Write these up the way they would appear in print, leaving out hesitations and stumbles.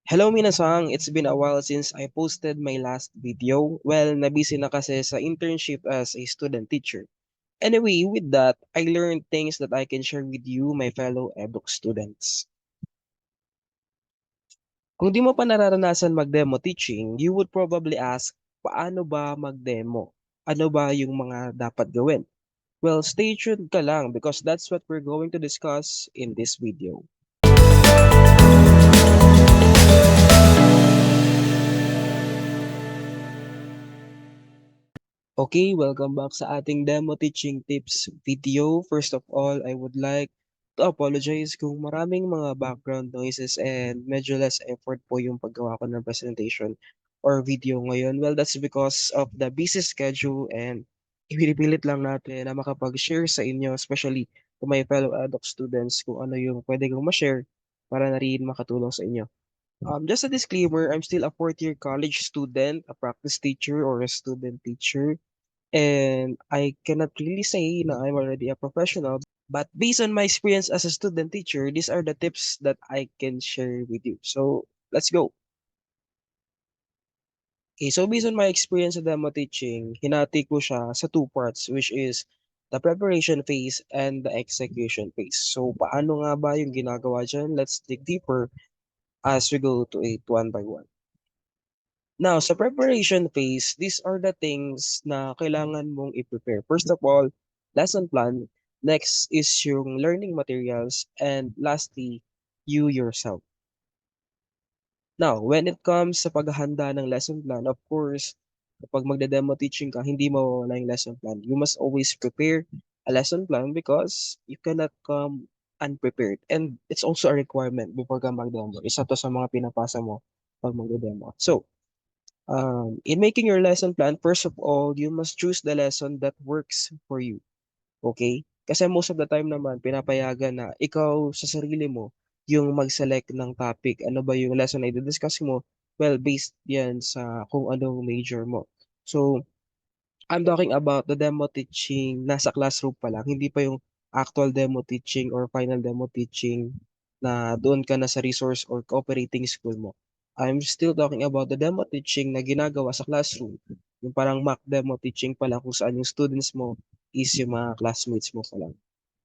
Hello minasang, it's been a while since I posted my last video. Well, nabisi na kasi sa internship as a student teacher. Anyway, with that, I learned things that I can share with you, my fellow eduk students. Kung di mo pa nararanasan mag-demo teaching, you would probably ask, paano ba mag-demo? Ano ba yung mga dapat gawin? Well, stay tuned ka lang because that's what we're going to discuss in this video. Okay, welcome back sa ating demo teaching tips video. First of all, I would like to apologize kung maraming mga background noises and medyo less effort po yung paggawa ko ng presentation or video ngayon. Well, that's because of the busy schedule and ipinipilit lang natin na makapag-share sa inyo, especially to my fellow adult students, kung ano yung pwede kong ma-share para na rin makatulong sa inyo. Just a disclaimer, I'm still a fourth year college student, a practice teacher or a student teacher. And I cannot really say na I'm already a professional, but based on my experience as a student teacher, these are the tips that I can share with you. So let's go. Okay, so based on my experience sa demo teaching, hinati ko siya sa two parts, which is the preparation phase and the execution phase. So paano nga ba yung ginagawa dyan? Let's dig deeper as we go to it one by one. Now, sa preparation phase, these are the things na kailangan mong i-prepare. First of all, lesson plan. Next is yung learning materials. And lastly, you yourself. Now, when it comes sa paghahanda ng lesson plan, of course, kapag magde-demo teaching ka, hindi mawawala yung lesson plan. You must always prepare a lesson plan because you cannot come unprepared. And it's also a requirement before ka mag-demo. Isa to sa mga pinapasa mo pag magde-demo. So, in making your lesson plan, first of all, you must choose the lesson that works for you. Okay? Kasi most of the time naman, pinapayagan na ikaw sa sarili mo yung mag-select ng topic. Ano ba yung lesson na i-discuss mo? Well, based yan sa kung anong major mo. So, I'm talking about the demo teaching nasa classroom pa lang, hindi pa yung actual demo teaching or final demo teaching na doon ka na sa resource or cooperating school mo. I'm still talking about the demo teaching na ginagawa sa classroom. Yung parang mock demo teaching pa lang kung saan yung students mo is yung mga classmates mo pa lang.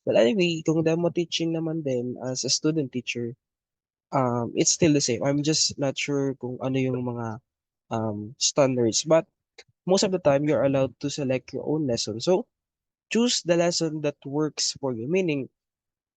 But anyway, kung demo teaching naman din as a student teacher, it's still the same. I'm just not sure kung ano yung mga standards. But most of the time, you're allowed to select your own lesson. So, choose the lesson that works for you. Meaning,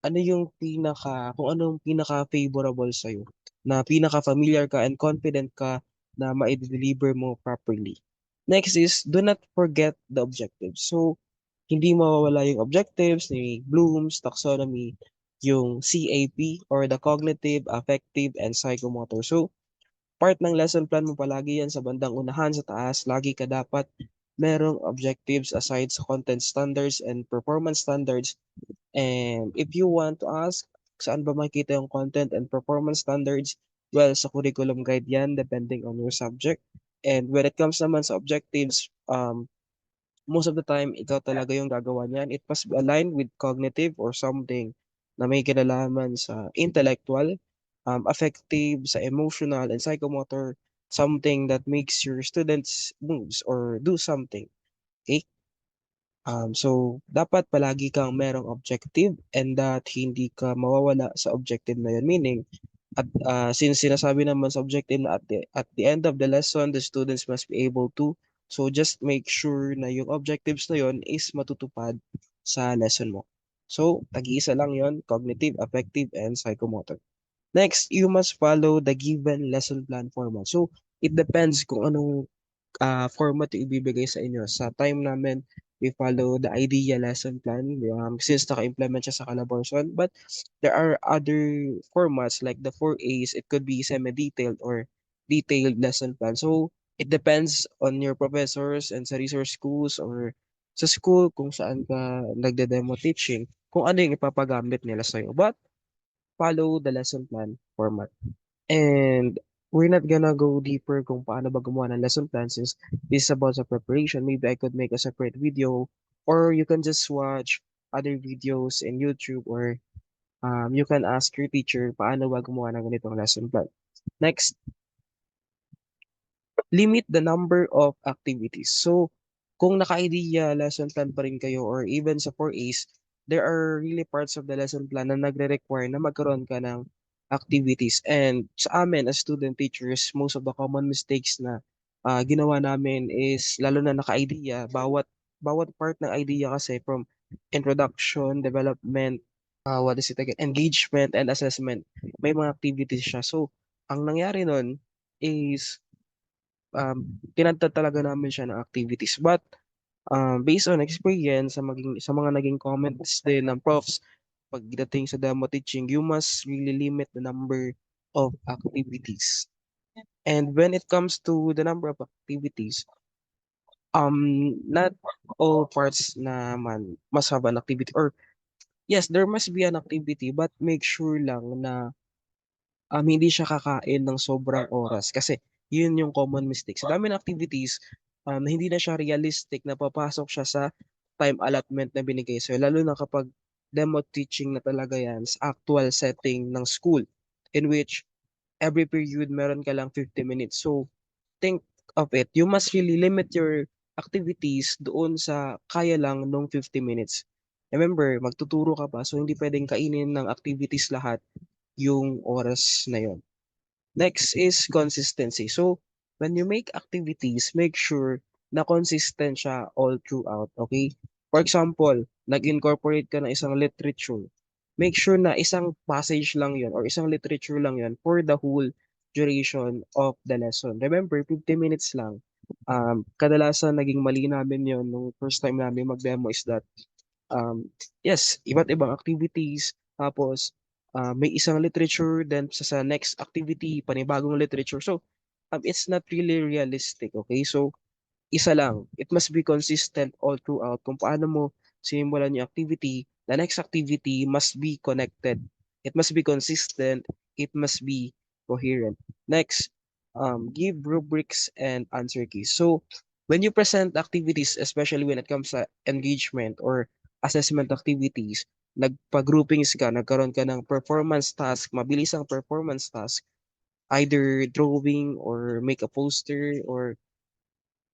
ano yung kung anong pinaka-favorable sa'yo, na pinaka-familiar ka and confident ka na ma-deliver mo properly. Next is, do not forget the objectives. So, hindi mawawala yung objectives ni Bloom's taxonomy, yung CAP or the cognitive, affective, and psychomotor. So, part ng lesson plan mo palagi yan sa bandang unahan sa taas. Lagi ka dapat merong objectives aside sa content standards and performance standards. And if you want to ask, saan ba makikita yung content and performance standards? Well, sa curriculum guide yan, depending on your subject. And when it comes naman sa objectives, most of the time, ikaw talaga yung gagawa niyan. It must be aligned with cognitive or something na may kinalaman sa intellectual, affective, sa emotional, and psychomotor, something that makes your students moves or do something. Okay? So, dapat palagi kang merong objective and that hindi ka mawawala sa objective na yun. Meaning, since sinasabi naman sa objective na at the end of the lesson, the students must be able to. So, just make sure na yung objectives na yun is matutupad sa lesson mo. So, tag-iisa lang yon: cognitive, affective, and psychomotor. Next, you must follow the given lesson plan format. So, it depends kung anong format yung ibibigay sa inyo. Sa time namin, we follow the IDEA lesson plan since naka-implement siya sa Calabarzon. But there are other formats like the 4As. It could be semi-detailed or detailed lesson plan. So, it depends on your professors and sa resource schools or sa school kung saan ka nagde-demo teaching, kung ano yung ipapagamit nila sa'yo. But follow the lesson plan format. And we're not gonna go deeper kung paano ba gumawa ng lesson plan since this is about sa preparation. Maybe I could make a separate video or you can just watch other videos in YouTube or you can ask your teacher paano ba gumawa ng ganitong lesson plan. Next, limit the number of activities. So, kung naka-idea lesson plan pa rin kayo or even sa 4As, there are really parts of the lesson plan na nagre-require na magkaroon ka ng activities. And sa amin as student teachers, most of the common mistakes na ginawa namin is lalo na naka-idea, bawat part ng idea kasi from introduction, development, what is it again, engagement and assessment, may mga activities siya. So, ang nangyari nun is tinatad talaga namin siya ng activities. But based on experience sa mga naging comments din ng profs pagdating sa demo teaching, you must really limit the number of activities. And when it comes to the number of activities, not all parts naman must have an activity or yes, there must be an activity but make sure lang na hindi siya kakain ng sobrang oras kasi yun yung common mistake. Sa dami ng activities, hindi na siya realistic na papasok siya sa time allotment na binigay sa'yo lalo na kapag demo teaching na talaga yan sa actual setting ng school in which every period meron ka lang 50 minutes. So, think of it, you must really limit your activities doon sa kaya lang nung 50 minutes. Remember, magtuturo ka pa, so hindi pwedeng kainin ng activities lahat yung oras na yon. Next is consistency. So, when you make activities, make sure na consistent siya all throughout, okay? For example, nag-incorporate ka ng isang literature. Make sure na isang passage lang yon or isang literature lang yon for the whole duration of the lesson. Remember, 50 minutes lang. Kadalasan naging mali namin yon nung first time namin mag-demo is that yes, iba't ibang activities, tapos may isang literature, then sa next activity, panibagong literature. So, it's not really realistic, okay? So, isa lang, it must be consistent all throughout. Kung paano mo sinimulan yung activity, the next activity must be connected. It must be consistent, it must be coherent. Next, give rubrics and answer keys. So, when you present activities, especially when it comes to engagement or assessment activities, nagpa-groupings ka, nagkaroon ka ng performance task, mabilis ang performance task, either drawing or make a poster or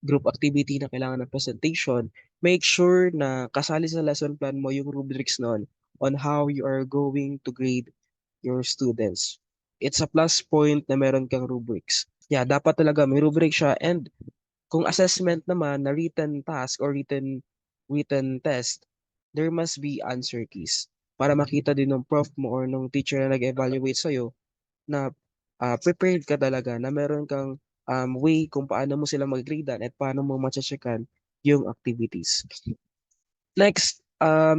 group activity na kailangan ng presentation, make sure na kasali sa lesson plan mo yung rubrics nun on how you are going to grade your students. It's a plus point na meron kang rubrics. Yeah, dapat talaga may rubric siya and kung assessment naman na written task or written test, there must be answer keys para makita din ng prof mo or ng teacher na nag-evaluate sa'yo na prepared ka talaga na meron kang way kung paano mo sila mag-gradean at paano mo matche-checkan yung activities. Next,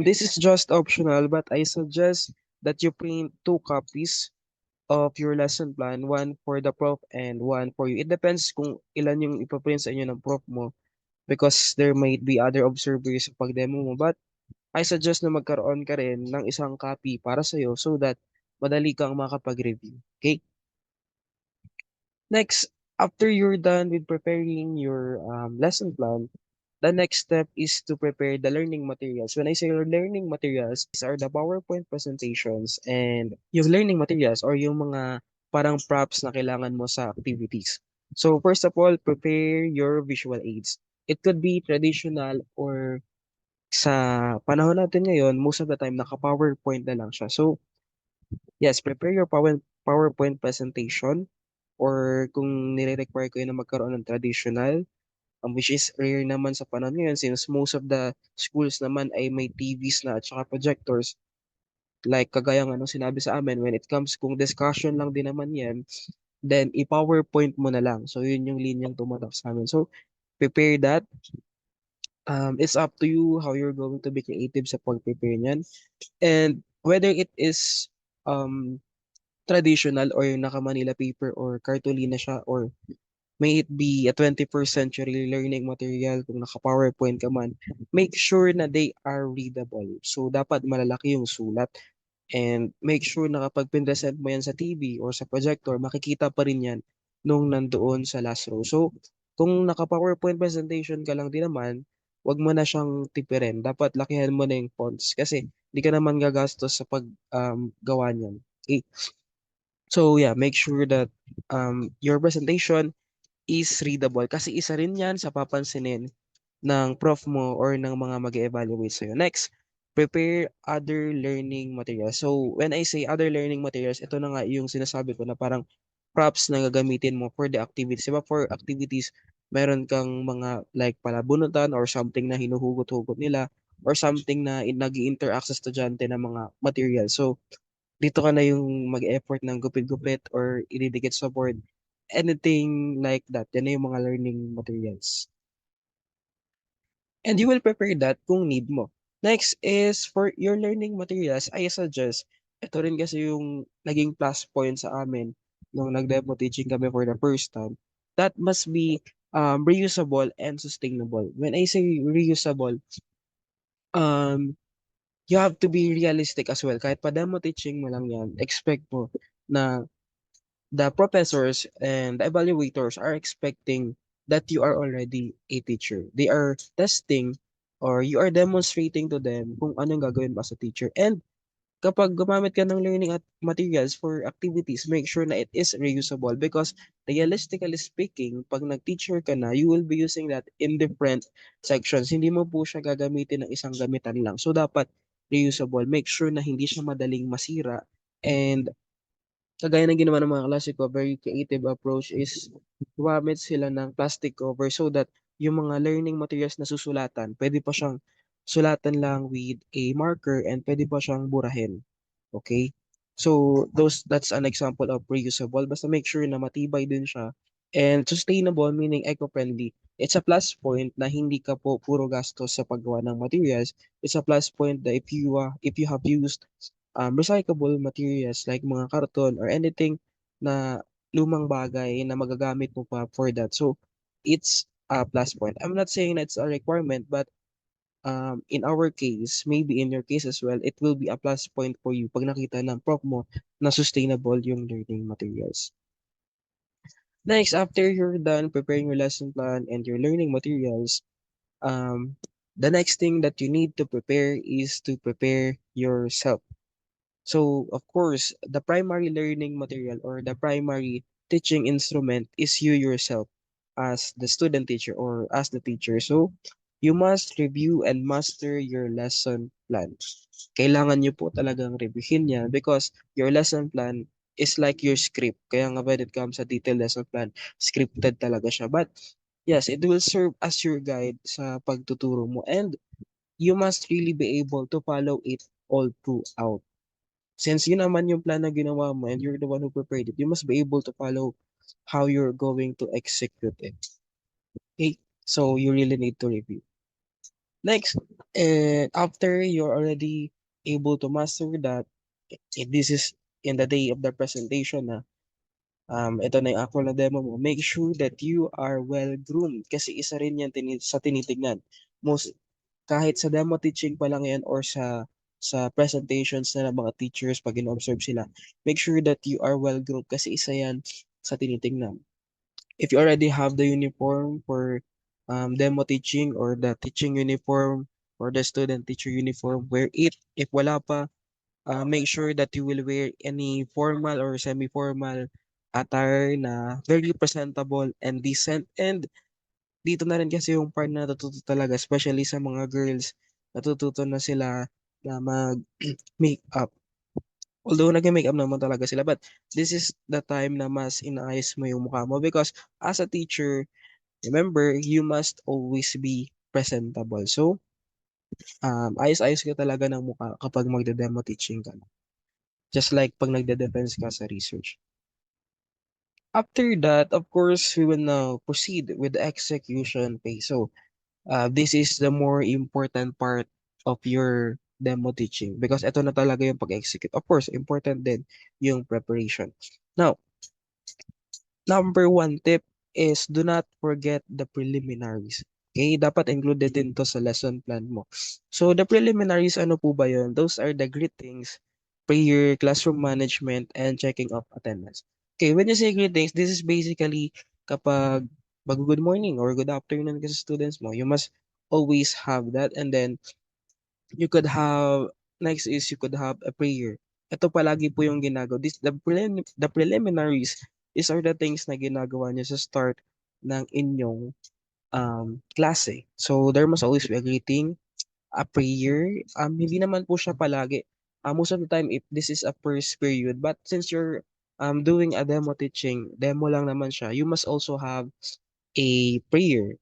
this is just optional but I suggest that you print 2 copies of your lesson plan, one for the prof and one for you. It depends kung ilan yung ipaprint sa inyo ng prof mo because there might be other observers sa pag-demo mo. But I suggest na magkaroon ka rin ng isang copy para sa'yo so that madali kang makapag-review. Okay? Next, after you're done with preparing your lesson plan, the next step is to prepare the learning materials. When I say learning materials, these are the PowerPoint presentations and yung learning materials or yung mga parang props na kailangan mo sa activities. So first of all, prepare your visual aids. It could be traditional or sa panahon natin ngayon, most of the time naka-PowerPoint na lang siya. So yes, prepare your PowerPoint presentation or kung nire-require kayo na magkaroon ng traditional, which is rare naman sa panahon ngayon since most of the schools naman ay may TVs na at saka projectors. Like kagaya nga nung sinabi sa amin, when it comes kung discussion lang din naman yan, then i-PowerPoint mo na lang. So yun yung linyang tumatak sa amin. So prepare that. It's up to you how you're going to be creative sa pag-prepare niyan. And whether it is um, traditional or yung naka-Manila paper or cartolina siya or may it be a 21st century learning material kung naka-PowerPoint ka man, make sure na they are readable. So, dapat malalaki yung sulat and make sure na kapag pinresent mo yan sa TV or sa projector, makikita pa rin yan nung nandoon sa last row. So, kung naka-PowerPoint presentation ka lang din naman, wag mo na siyang tipirin. Dapat lakihan mo na yung fonts kasi di ka naman gagastos sa pag gawa niyan. Okay? So yeah, make sure that your presentation is readable kasi isa rin yan sa papansinin ng prof mo or ng mga mag-evaluate sa'yo. Next, prepare other learning materials. So, when I say other learning materials, ito na nga yung sinasabi ko na parang props na gagamitin mo for the activities. Diba for activities, meron kang mga like palabunutan or something na hinuhugot-hugot nila or something na nag-i-interact sa estudyante ng mga materials. So, dito ka na yung mag-effort ng gupit-gupit or ididikit sa board. Anything like that. Yan na yung mga learning materials. And you will prepare that kung need mo. Next is for your learning materials, I suggest, ito rin kasi yung naging plus point sa amin nung nag-demo teaching kami for the first time, that must be reusable and sustainable. When I say reusable, um, you have to be realistic as well. Kahit pa demo teaching mo lang yan, expect mo na the professors and the evaluators are expecting that you are already a teacher. They are testing or you are demonstrating to them kung anong gagawin mo as a teacher. And kapag gumamit ka ng learning at materials for activities, make sure na it is reusable because realistically speaking, pag nag-teacher ka na, you will be using that in different sections. Hindi mo po siya gagamitin ng isang gamitan lang. So dapat reusable. Make sure na hindi siya madaling masira and kagaya ng ginawa ng mga klase ko, very creative approach is gumamit sila ng plastic cover so that yung mga learning materials na susulatan, pwede pa siyang sulatan lang with a marker and pwede pa siyang burahin. Okay? So, that's an example of reusable. Basta make sure na matibay din siya. And sustainable, meaning eco-friendly. It's a plus point na hindi ka po puro gastos sa paggawa ng materials. It's a plus point that if you have used recyclable materials like mga karton or anything na lumang bagay na magagamit mo pa for that. So, it's a plus point. I'm not saying that it's a requirement, but in our case, maybe in your case as well, it will be a plus point for you pag nakita ng prof mo na sustainable yung learning materials. Next, after you're done preparing your lesson plan and your learning materials, um, the next thing that you need to prepare is to prepare yourself. So, of course, the primary learning material or the primary teaching instrument is you yourself as the student teacher or as the teacher. So, you must review and master your lesson plan. Kailangan nyo po talagang reviewin yan because your lesson plan is like your script. Kaya nga when it comes sa detailed lesson plan, scripted talaga siya. But yes, it will serve as your guide sa pagtuturo mo and you must really be able to follow it all throughout. Since yun naman yung plan na ginawa mo and you're the one who prepared it, you must be able to follow how you're going to execute it. Okay? So you really need to review. Next, after you're already able to master that, this is in the day of the presentation na ito na yung actual na demo mo, make sure that you are well groomed kasi isa rin yan sa tinitignan. Most kahit sa demo teaching pa lang yan or sa presentations na ng mga teachers pag in-observe sila, make sure that you are well groomed kasi isa yan sa tinitingnan. If you already have the uniform for demo teaching or the teaching uniform or the student teacher uniform, wear it. If wala pa, make sure that you will wear any formal or semi-formal attire na very presentable and decent. And dito na rin kasi yung part na natututo talaga, especially sa mga girls, natututo na sila na mag-makeup. Although nag-makeup naman talaga sila, but this is the time na mas inaayos mo yung mukha mo because as a teacher, remember, you must always be presentable. So, ayos-ayos ka talaga ng mukha kapag magde-demo teaching ka. Just like pag nagde-defense ka sa research. After that, of course, we will now proceed with the execution phase. So, this is the more important part of your demo teaching because ito na talaga yung pag-execute. Of course, important din yung preparation. Now, number one tip is do not forget the preliminaries. Okay, dapat included din to sa lesson plan mo. So, the preliminaries, ano po ba yun? Those are the greetings, prayer, classroom management, and checking of attendance. Okay, when you say greetings, this is basically kapag mag-good morning or good afternoon ka sa students mo, you must always have that. And then, you could have, next is you could have a prayer. Ito palagi po yung ginagawa. The preliminaries, these are the things na ginagawa niyo sa start ng inyong klase. So there must always be a greeting, a prayer. Hindi naman po siya palagi. Most of the time, if this is a first period, but since you're doing a demo teaching, demo lang naman siya, you must also have a prayer.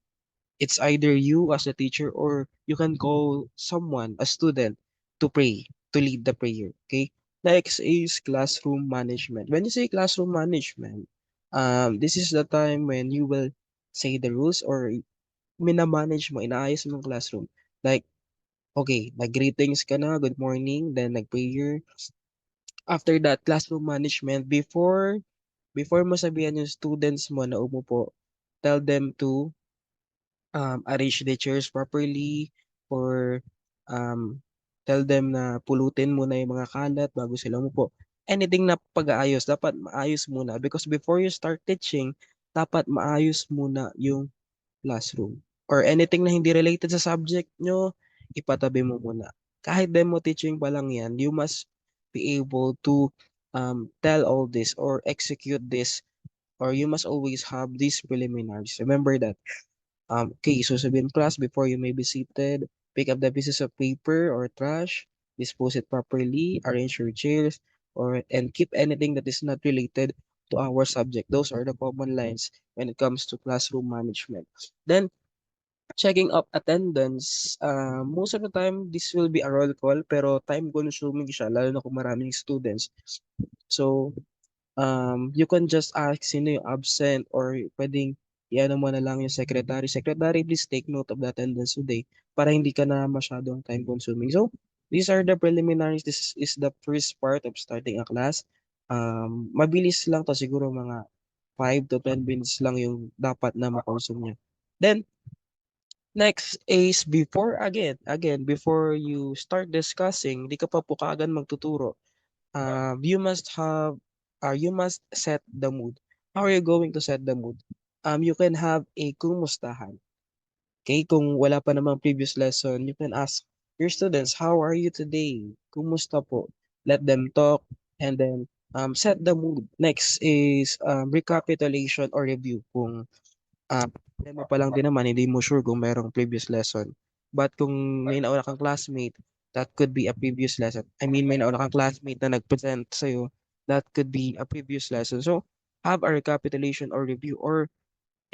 It's either you as a teacher or you can call someone, a student, to pray, to lead the prayer. Okay. Next is classroom management. When you say classroom management, this is the time when you will say the rules or minamanage mo, inaayos mo ang classroom. Like, okay, nag-greetings ka na, good morning, then nag-prayer. After that, classroom management, before mo sabihan yung students mo na umupo, tell them to arrange the chairs properly or um, tell them na pulutin muna yung mga kalat bago sila umupo. Anything na pag-aayos, dapat maayos muna because before you start teaching, dapat maayos muna yung classroom. Or anything na hindi related sa subject nyo, ipatabi mo muna. Kahit demo teaching pa lang yan, you must be able to tell all this or execute this or you must always have these preliminaries. Remember that. Okay, so sabihin class, before you may be seated, pick up the pieces of paper or trash, dispose it properly, arrange your chairs, and keep anything that is not related to our subject. Those are the common lines when it comes to classroom management. Then, checking up attendance, most of the time, this will be a roll call, pero time consuming siya, lalo na kung maraming students. So, you can just ask sino yung absent or pwedeng i-ano mo na lang yung secretary. Secretary, please take note of the attendance today para hindi ka na masyadong time consuming. So, these are the preliminaries. This is the first part of starting a class. Mabilis lang to siguro mga 5 to 10 minutes lang yung dapat na makonsume niya. Then, next is before you start discussing, di ka pa po kaagad magtuturo. You must have you must set the mood. How are you going to set the mood? You can have a kumustahan. Okay, kung wala pa namang previous lesson, you can ask your students, how are you today? Kumusta po? Let them talk and then set the mood. Next is recapitulation or review. Kung tema pa lang din naman, hindi mo sure kung merong previous lesson. But kung may nauna kang classmate, that could be a previous lesson. I mean, may nauna kang classmate na nag-present sa'yo, that could be a previous lesson. So, have a recapitulation or review. Or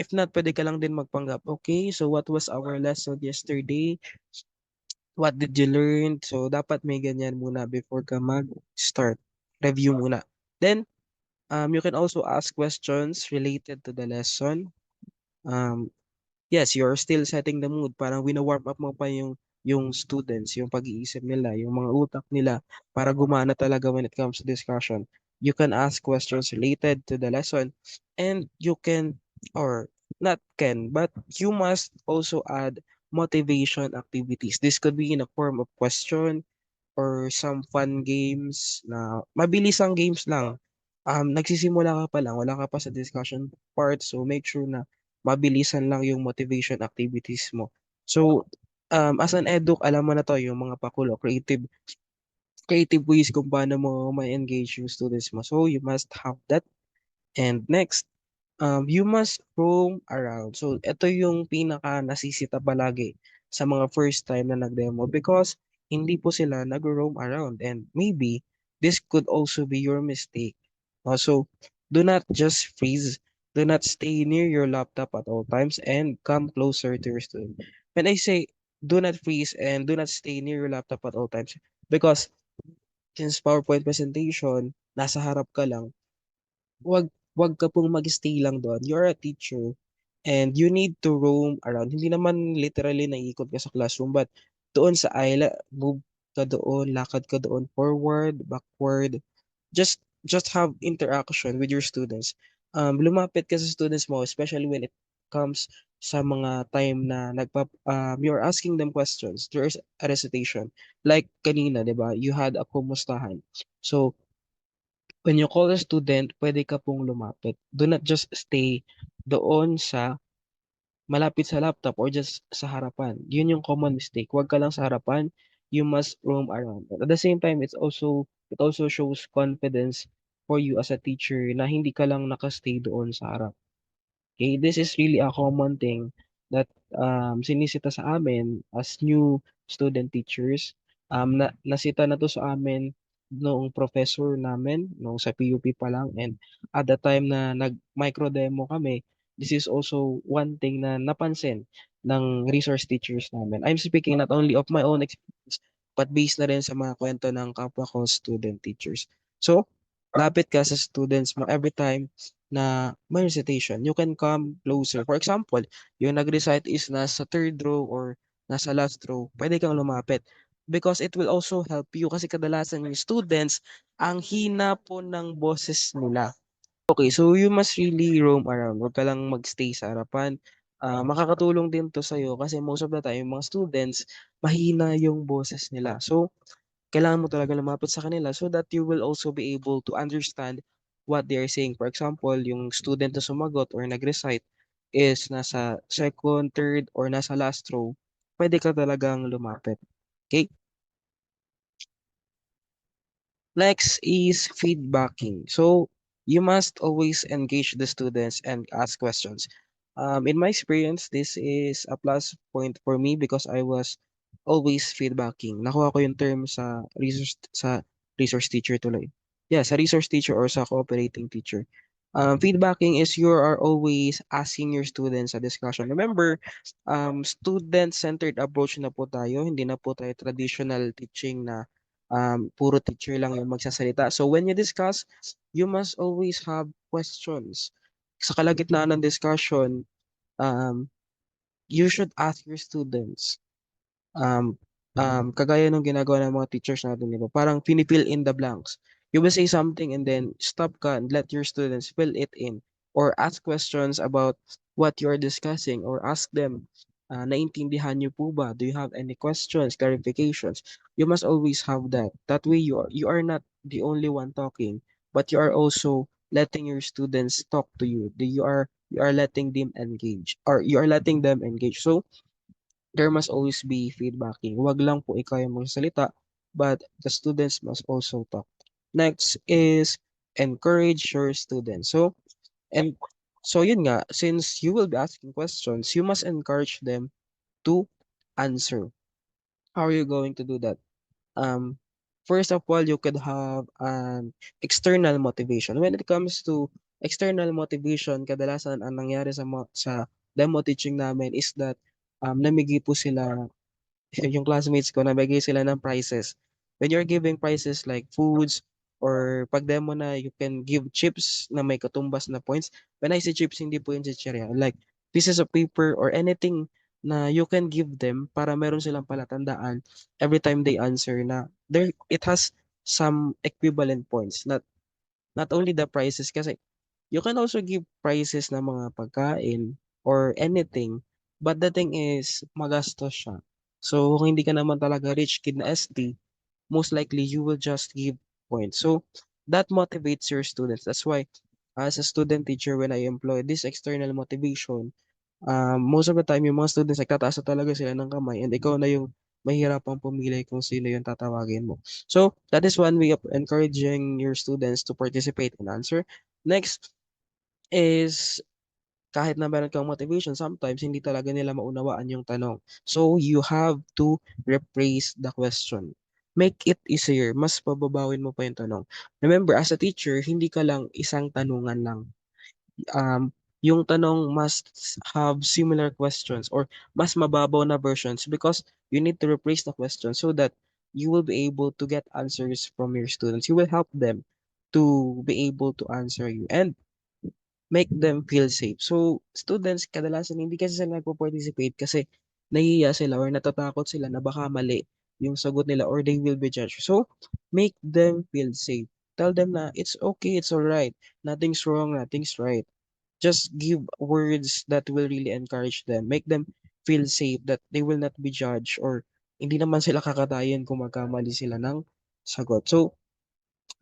if not, pwede ka lang din magpanggap. Okay, so what was our lesson yesterday? What did you learn? So, dapat may ganyan muna before ka mag-start. Review muna. Then, you can also ask questions related to the lesson. Um, Yes, you're still setting the mood. Parang wina-warm up mo pa yung students, yung pag-iisip nila, yung mga utak nila para gumana talaga when it comes to discussion. You can ask questions related to the lesson and you can or not can, but you must also add motivation activities. This could be in a form of question or some fun games na mabilisang games lang. Nagsisimula ka pa lang, wala ka pa sa discussion part, so make sure na mabilisan lang yung motivation activities mo. So, as an eduk, alam mo na to, yung mga pakulo, creative ways kung paano mo ma-engage yung students mo. So, you must have that. And next, you must roam around. So, ito yung pinaka nasisita palagi sa mga first time na nag-demo because hindi po sila nag-roam around and maybe this could also be your mistake. Also, do not just freeze. Do not stay near your laptop at all times and come closer to your student. When I say do not freeze and do not stay near your laptop at all times because since PowerPoint presentation, nasa harap ka lang, wag wag ka pong mag-stay lang doon. You're a teacher and you need to roam around. Hindi naman literally naiikot ka sa classroom but doon sa aisle, move ka doon, lakad ka doon, forward, backward. Just have interaction with your students. Lumapit ka sa students mo, especially when it comes sa mga time na you're asking them questions. There is a recitation. Like kanina, di ba? You had a kumustahan. So, when you call a student, pwede ka pong lumapit. Do not just stay doon sa malapit sa laptop or just sa harapan. Yun yung common mistake. Huwag ka lang sa harapan. you must roam around. At the same time, it also shows confidence for you as a teacher na hindi ka lang nakastay doon sa harap. Okay, this is really a common thing that sinisita sa amin as new student teachers. Nasita na to sa amin noong professor namin, noong sa PUP pa lang, and at the time na nag-micro demo kami, this is also one thing na napansin ng resource teachers namin. I'm speaking not only of my own experience, but based na rin sa mga kwento ng kapwa ko student teachers. So, lapit ka sa students mo every time na may recitation, you can come closer. For example, yung nag-recite is nasa third row or nasa last row, pwede kang lumapit. Because it will also help you kasi kadalasan yung students, ang hina po ng boses nila. Okay, so you must really roam around. Huwag ka lang magstay sa harapan. Makakatulong din to sa'yo kasi most of the time, yung mga students, mahina yung boses nila. So, kailangan mo talaga lumapit sa kanila so that you will also be able to understand what they are saying. For example, yung student na sumagot or nag-recite is nasa second, third, or nasa last row, pwede ka talagang lumapit. Okay? Next is feedbacking. So you must always engage the students and ask questions. In my experience, this is a plus point for me because I was always feedbacking. Nakuha ko yung term sa resource teacher tuloy. Yeah, sa resource teacher or sa cooperating teacher. Feedbacking is you are always asking your students a discussion. Remember, student-centered approach na po tayo. Hindi na po tayo traditional teaching na puro teacher lang yung magsasalita. So when you discuss, you must always have questions. Sa kalagitnaan ng discussion, um, you should ask your students. Kagaya nung ginagawa ng mga teachers natin, di ba? Parang fini-fill in the blanks. You will say something and then stop ka and let your students fill it in. Or ask questions about what you are discussing or ask them, naintindihan niyo po ba? Do you have any questions, clarifications? You must always have that. That way you are not the only one talking, but you are also letting your students talk to you. You are letting them engage or you are letting them engage. So there must always be feedbacking. Wag lang po ikaw yung magsasalita, but the students must also talk. Next is encourage your students. And so yun nga, since you will be asking questions, you must encourage them to answer. How are you going to do that? Um, First of all, you could have an external motivation. When it comes to external motivation, kadalasan ang nangyari sa demo teaching namin is that namigay po sila yung classmates ko nabigay sila ng prizes. When you're giving prizes like foods or pag demo na you can give chips na may katumbas na points. When I say chips, hindi po yung chichirya. Like pieces of paper or anything na you can give them para meron silang palatandaan every time they answer na there it has some equivalent points. Not only the prizes kasi you can also give prizes na mga pagkain or anything, but the thing is magastos siya. So kung hindi ka naman talaga rich kid na SD, most likely you will just give points. So that motivates your students. That's why as a student teacher, when I employ this external motivation, most of the time yung mga students nagtataas na talaga sila ng kamay and ikaw na yung mahihirapang pumili kung sino yung tatawagin mo. So that is one way of encouraging your students to participate and answer. Next is kahit na meron kang motivation, sometimes hindi talaga nila maunawaan yung tanong. So you have to rephrase the question. Make it easier. Mas pababawin mo pa yung tanong. Remember, as a teacher, hindi ka lang isang tanungan lang. Yung tanong must have similar questions or mas mababaw na versions because you need to rephrase the question so that you will be able to get answers from your students. You will help them to be able to answer you. And make them feel safe. So, students kadalasan hindi kasi sila nagpo-participate kasi nahihiya sila or natatakot sila na baka mali yung sagot nila or they will be judged. So, make them feel safe. Tell them na it's okay, it's alright. Nothing's wrong, nothing's right. Just give words that will really encourage them. Make them feel safe that they will not be judged or hindi naman sila kakatayin kung magkamali sila ng sagot. So,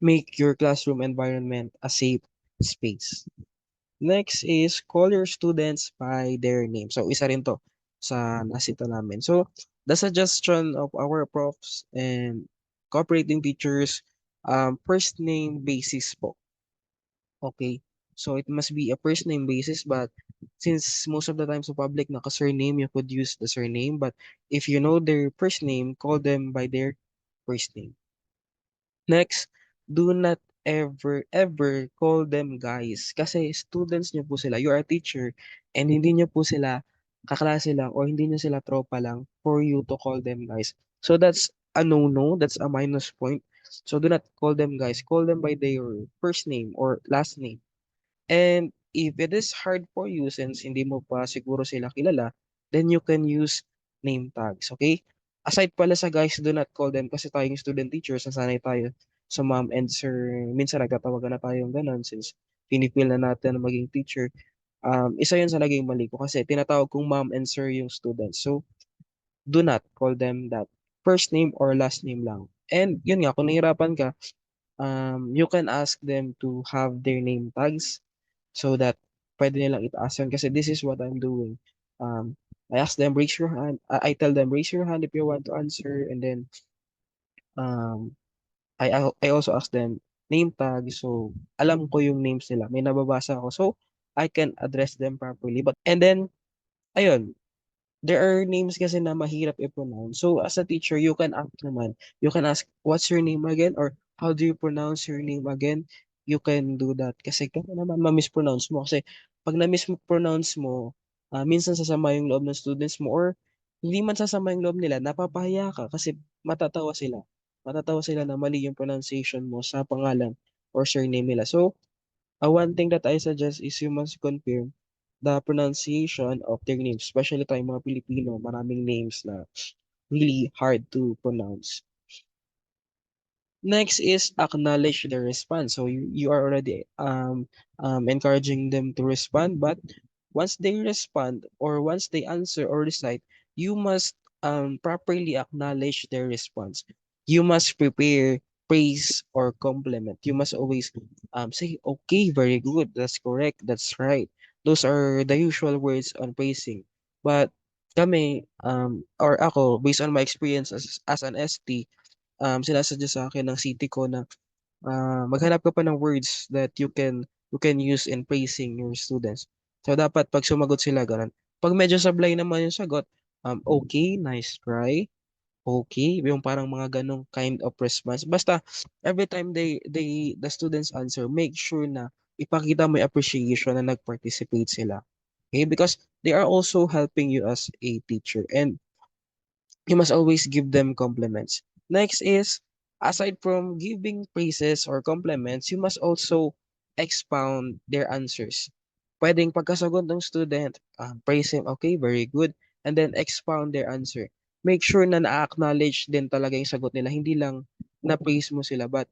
make your classroom environment a safe space. Next is call your students by their name. So, isa rin to sa nasita namin. So, The suggestion of our profs and cooperating teachers, first name basis po. Okay? So it must be a first name basis, but since most of the time sa public naka-surname, you could use the surname. But if you know their first name, call them by their first name. Next, do not ever call them guys. Kasi students niyo po sila. You are a teacher and hindi niyo po sila kaklase lang or hindi niyo sila tropa lang for you to call them guys. So that's a no-no. That's a minus point. So do not call them guys. Call them by their first name or last name. And if it is hard for you since hindi mo pa siguro sila kilala, then you can use name tags, okay? Aside pala sa guys, do not call them kasi tayong student teachers, nasanay tayo sa ma'am and sir. Minsan nagtatawagan na tayong ganun since pinipil na natin na maging teacher. Isa yun sa naging mali ko kasi tinatawag kong ma'am and sir yung students. So, do not call them that. First name or last name lang. And yun nga, kung nahirapan ka, you can ask them to have their name tags so that pwede nilang itaas yun. Kasi this is what I'm doing. I ask them, raise your hand. I tell them, raise your hand if you want to answer. And then, um, I also ask them, name tag. So, alam ko yung names nila. May nababasa ako. So, I can address them properly. And then, ayun, there are names kasi na mahirap i-pronounce. So, as a teacher, you can ask naman. You can ask, what's your name again? Or, how do you pronounce your name again? You can do that. Kasi kung naman ma-mispronounce mo. Kasi, pag na-mispronounce mo, minsan sasama yung loob ng students mo. Or, hindi man sasama yung loob nila, napapahiya ka kasi matatawa sila. Matatawa sila na mali yung pronunciation mo sa pangalan or surname nila. So, one thing that I suggest is you must confirm the pronunciation of their names, especially tayong mga Pilipino, maraming names na really hard to pronounce. Next is acknowledge the response. So you are already encouraging them to respond, but once they respond or once they answer or recite, you must properly acknowledge their response. You must prepare praise or compliment. You must always say, okay, very good, that's correct, that's right. Those are the usual words on praising. But kami, or ako, based on my experience as an ST, sinasuggest sa akin ng city ko na maghanap ka pa ng words that you can use in praising your students. So dapat pag sumagot sila ganun. Pag medyo sablay naman yung sagot, okay, nice try. Okay, yung parang mga ganong kind of response. Basta every time the students answer, make sure na ipakita mo yung appreciation na nag-participate sila. Okay? Because they are also helping you as a teacher. And you must always give them compliments. Next is, aside from giving praises or compliments, you must also expound their answers. Pwedeng pagkasagot ng student, praise him, okay, very good, and then expound their answer. Make sure na na-acknowledge din talaga yung sagot nila, hindi lang na-praise mo sila, but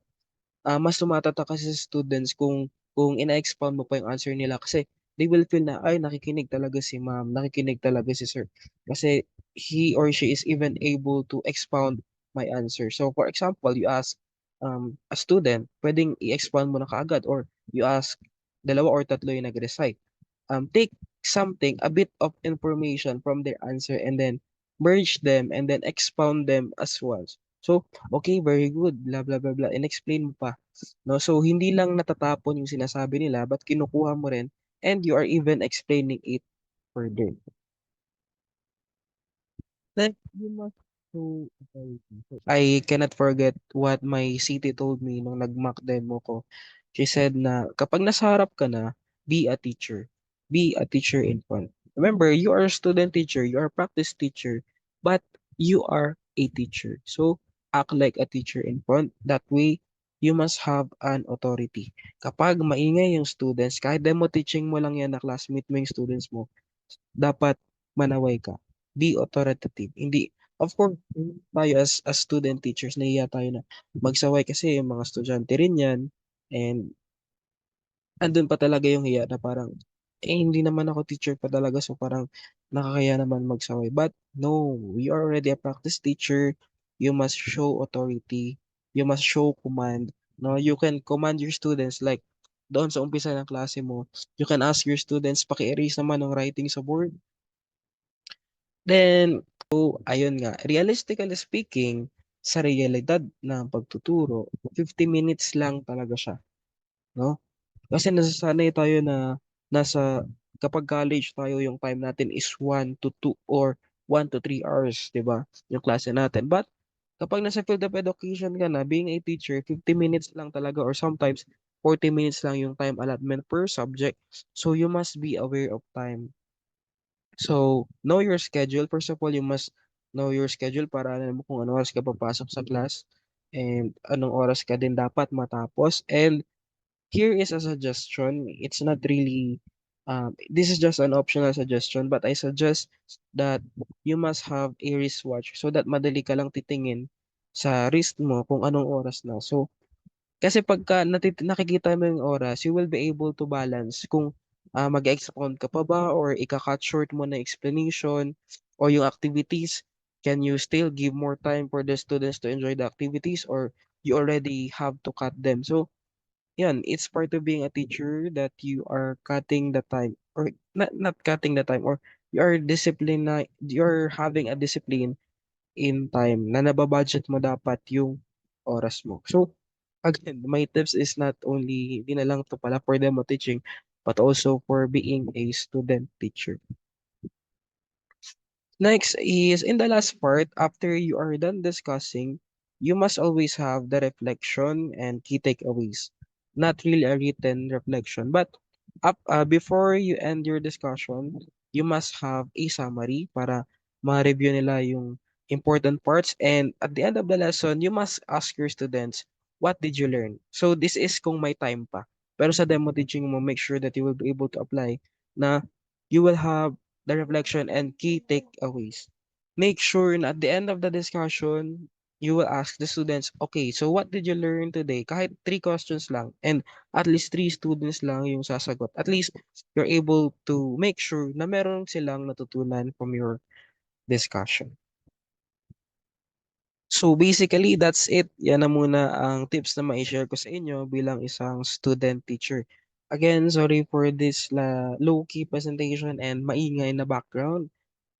mas tumatatak kasi sa students kung ina-expound mo pa yung answer nila kasi they will feel na, ay, nakikinig talaga si ma'am, nakikinig talaga si sir. Kasi he or she is even able to expound my answer. So, for example, you ask a student, pwedeng i-expound mo na kaagad or you ask dalawa or tatlo yung nag-recite. Take something, a bit of information from their answer and then merge them and then expound them as well. So, okay, very good, blah, blah, blah, blah, and explain mo pa. No? So, hindi lang natatapon yung sinasabi nila, but kinukuha mo rin and you are even explaining it further. Then, you must show authority. So, I cannot forget what my city told me nung nag-mock demo ko. She said na kapag nasa harap ka na, be a teacher. Be a teacher in front. Remember, you are a student teacher, you are a practice teacher, but you are a teacher. So, act like a teacher in front. That way, you must have an authority. Kapag maingay yung students, kahit demo teaching mo lang yan na classmate mo yung students mo, dapat manaway ka. Be authoritative. Hindi, of course, tayo as student teachers, nahiya tayo na magsaway kasi yung mga estudyante rin yan. And andun pa talaga yung hiya na parang, hindi naman ako teacher pa talaga, so parang nakakaya naman magsaway. But no, you are already a practice teacher. You must show authority. You must show command. No, you can command your students like doon sa umpisa ng klase mo. You can ask your students, paki-erase naman ng writing sa board. Then, So, ayun nga, realistically speaking, sa realidad ng pagtuturo, 50 minutes lang talaga siya, 'no? Kasi nasasanay tayo na nasa kapag college tayo yung time natin is 1 to 2 or 1 to 3 hours, 'di ba, yung klase natin. But kapag nasa field of education ka na, being a teacher, 50 minutes lang talaga or sometimes 40 minutes lang yung time allotment per subject. So you must be aware of time. So, know your schedule. First of all, you must know your schedule para alam mo kung anong oras ka papasok sa class and anong oras ka din dapat matapos. And here is a suggestion. It's not really, this is just an optional suggestion, but I suggest that you must have a wristwatch so that madali ka lang titingin sa wrist mo kung anong oras na. So, kasi pagka nakikita mo yung oras, you will be able to balance kung, mag-e-expound ka pa ba or ika-cut short mo na explanation o yung activities, can you still give more time for the students to enjoy the activities or you already have to cut them. So, yan, it's part of being a teacher that you are cutting the time or not cutting the time or you're having a discipline in time na naba-budget mo dapat yung oras mo. So, again, my tips is not only hindi na lang 'to pala for demo teaching, but also for being a student teacher. Next is in the last part, after you are done discussing, you must always have the reflection and key takeaways. Not really a written reflection, but before you end your discussion, you must have a summary para ma-review nila yung important parts. And at the end of the lesson, you must ask your students, what did you learn? So this is kung may time pa. Pero sa demo teaching mo, make sure that you will be able to apply na you will have the reflection and key takeaways. Make sure na at the end of the discussion, you will ask the students, okay, so what did you learn today? Kahit 3 questions lang and at least 3 students lang yung sasagot. At least you're able to make sure na meron silang natutunan from your discussion. So basically, that's it. Yan na muna ang tips na mai-share ko sa inyo bilang isang student teacher. Again, sorry for this low-key presentation and maingay na background.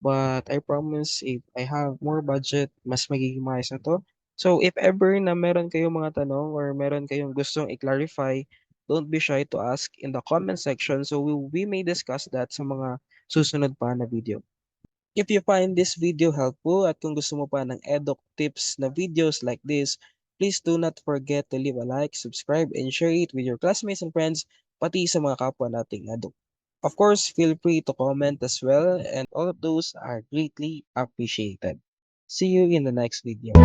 But I promise if I have more budget, mas magiging maayos na 'to. So if ever na meron kayong mga tanong or meron kayong gustong i-clarify, don't be shy to ask in the comment section so we may discuss that sa mga susunod pa na video. If you find this video helpful at kung gusto mo pa ng eduk tips na videos like this, please do not forget to leave a like, subscribe, and share it with your classmates and friends, pati sa mga kapwa nating eduk. Of course, feel free to comment as well, and all of those are greatly appreciated. See you in the next video.